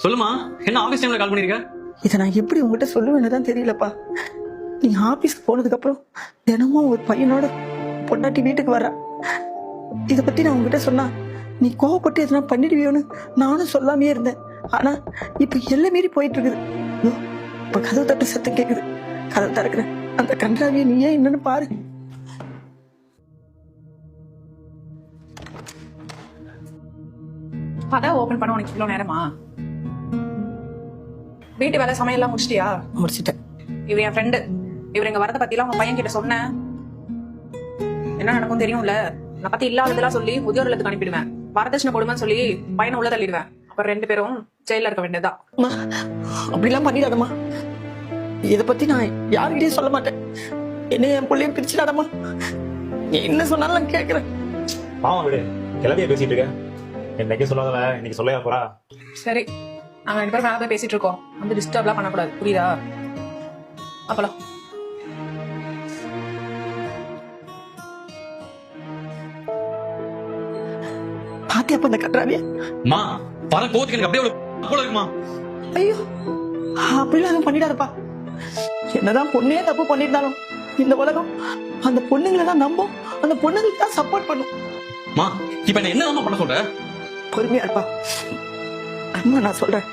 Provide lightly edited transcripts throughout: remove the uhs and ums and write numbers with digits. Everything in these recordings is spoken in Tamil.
சொல்லுமா, என்ன ஆபீஸ் டைம்ல கால் பண்ணிருக்க? இதை நான் எப்படி உங்ககிட்ட சொல்லுவேன்னு தான் தெரியலப்பா. நீ ஆபீஸ்க்கு போனதுக்கு அப்புறம் தினமும் ஒரு பையனோட பொண்டாட்டி வீட்டுக்கு வர்ற. இத பத்தி நான் உங்ககிட்ட சொன்னா நீ கோவப்பட்டு எதனா பண்ணிடுவியோன்னு நானும் சொல்லாமே இருந்தேன். ஆனா இப்ப எல்லாம் மீறி போயிட்டு இருக்குது. இப்ப கதவு தட்டு சத்தம் கேக்குது. கதவு திறக்கிறேன். அந்த கன்றாவிய நீ ஏன் என்னன்னு பாரு. அதான் ஓபன் பண்ண உனக்கு இவ்வளவு நேரமா? வீட்டு வேலை சமையல்லாம் முடிச்சிட்டியா? முடிச்சிட்டேன். இவர் என் ஃப்ரெண்டு. இவர் எங்க வரத பத்தி எல்லாம் உங்க பையன் கிட்ட சொன்னேன். என்ன நடக்கும் தெரியும்ல. நான் பத்தி இல்லாததெல்லாம் சொல்லி முதியோர் இல்லத்துக்கு அனுப்பிடுவேன். வரதட்சணை கொடுமைன்னு சொல்லி பையனை உள்ள தள்ளிடுவேன். அப்புறம் 2 பேரும் ஜெயில இருக்க வேண்டியதுதான். அப்படிலாம் பண்ணிடாதம்மா. இத பத்தி நான் யாருக்கிட்டையும் சொல்ல மாட்டேன். என்ன என் பிள்ளையும் பிரிச்சுடாதம்மா. நீ என்ன சொன்னாலும் நான் கேட்கிறேன். பாவம் விடு, கிளம்பிய பேசிட்டு இருக்க. என்னைக்கு சொல்லாதவ இன்னைக்கு சொல்ல போறா. சரி, நாங்க 2 பேரும் மேல போய் பேசிட்டு இருக்கோம். வந்து டிஸ்டர்ப்லாம் பண்ணக்கூடாது, புரியுதா? அப்பலாம் பாத்தியாப்ப அந்த கன்றாவிய? மா, பர கோத்துக்கு எனக்கு அப்படியே போல இருக்குமா? ஐயோ, அப்படிலாம் பண்ணிடாதப்பா. என்னதான் பொண்ணே தப்பு பண்ணிருந்தாலும் இந்த உலகம் அந்த பொண்ணுங்களை தான் நம்பும். அந்த பொண்ணுங்களுக்கு தான் சப்போர்ட் பண்ணும். மா, இப்ப என்ன பண்ண சொல்ற? பொறுமையா இருப்பா. அம்மா நான் சொல்றேன்.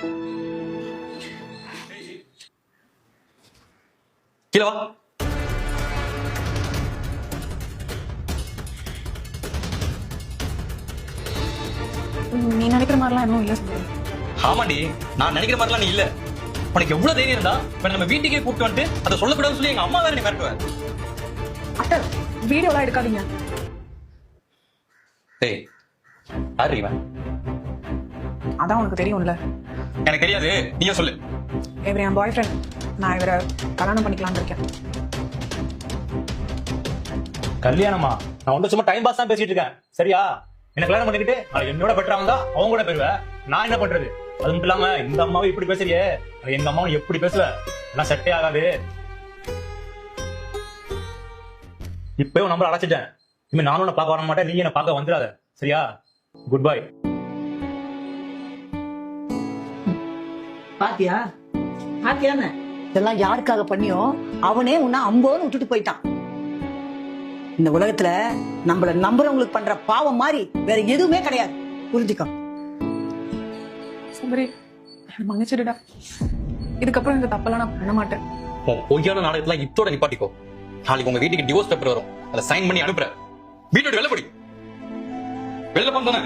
கீழ வா. நீ நினைக்கிற மாதிரிலாம் இன்னும் இல்ல சொல்றேன். ஆமாண்டி, நான் நினைக்கிற மாதிரிலாம் நீ இல்ல. உனக்கு எவ்வளவு தைரியம் இருந்தா இப்ப நம்ம வீட்டுக்கே கூப்பிட்டு வந்துட்டு அதை சொல்லக்கூடாதுன்னு சொல்லி எங்க அம்மா வேற நீ மிரட்டுவ. அத்தை, வீடியோலாம் எடுக்காதீங்க. டேய், யாரு இவன்? அதான் உனக்கு தெரியும்ல. எனக்கு தெரியாது, நீயே சொல்லு. இவர் என் பாய் ஃப்ரெண்ட். நான் இவரை கல்யாணம் பண்ணிக்கலாம்னு இருக்கேன். கல்யாணமா? நான் வந்து சும்மா டைம் பாஸ் தான் பேசிட்டு இருக்கேன், சரியா? என்ன கல்யாணம் பண்ணிக்கிட்டு என்னோட பெட்டரா வந்தா அவங்க கூட போயிருவேன். நான் என்ன பண்றது? அது மட்டும் இல்லாம இந்த அம்மாவை இப்படி பேசுறியே, எங்க அம்மாவும் எப்படி பேசுவ? எல்லாம் செட்டே ஆகாது. இப்பவே நம்பர் அழைச்சிட்டேன். இனிமே நானும் உன்னை பார்க்க வர மாட்டேன், நீ என்ன பார்க்க வந்துடாத, சரியா? Good bye. பாத்தியா பாத்தியான்னு இதெல்லாம் யாருக்காக பண்ணியோ அவனே உன்னை அம்போன்னு விட்டுட்டு போயிட்டான். இந்த உலகத்துல நம்மள நம்புறவங்களுக்கு பண்ற பாவம் மாதிரி வேற எதுவுமே கிடையாது. புரிஞ்சுக்கோ. சரி, மன்னிச்சிடுடா. இதுக்கப்புறம் இந்த தப்பெல்லாம் நான் பண்ண மாட்டேன். பொய்யான நாடகத்தெல்லாம் இத்தோட நிப்பாட்டிக்கோ. நாளைக்கு உங்க வீட்டுக்கு டிவோர்ஸ் பேப்பர் வரும், அதை சைன் பண்ணி அனுப்புற. வீட்டோட வெளில போடி. வெளில போன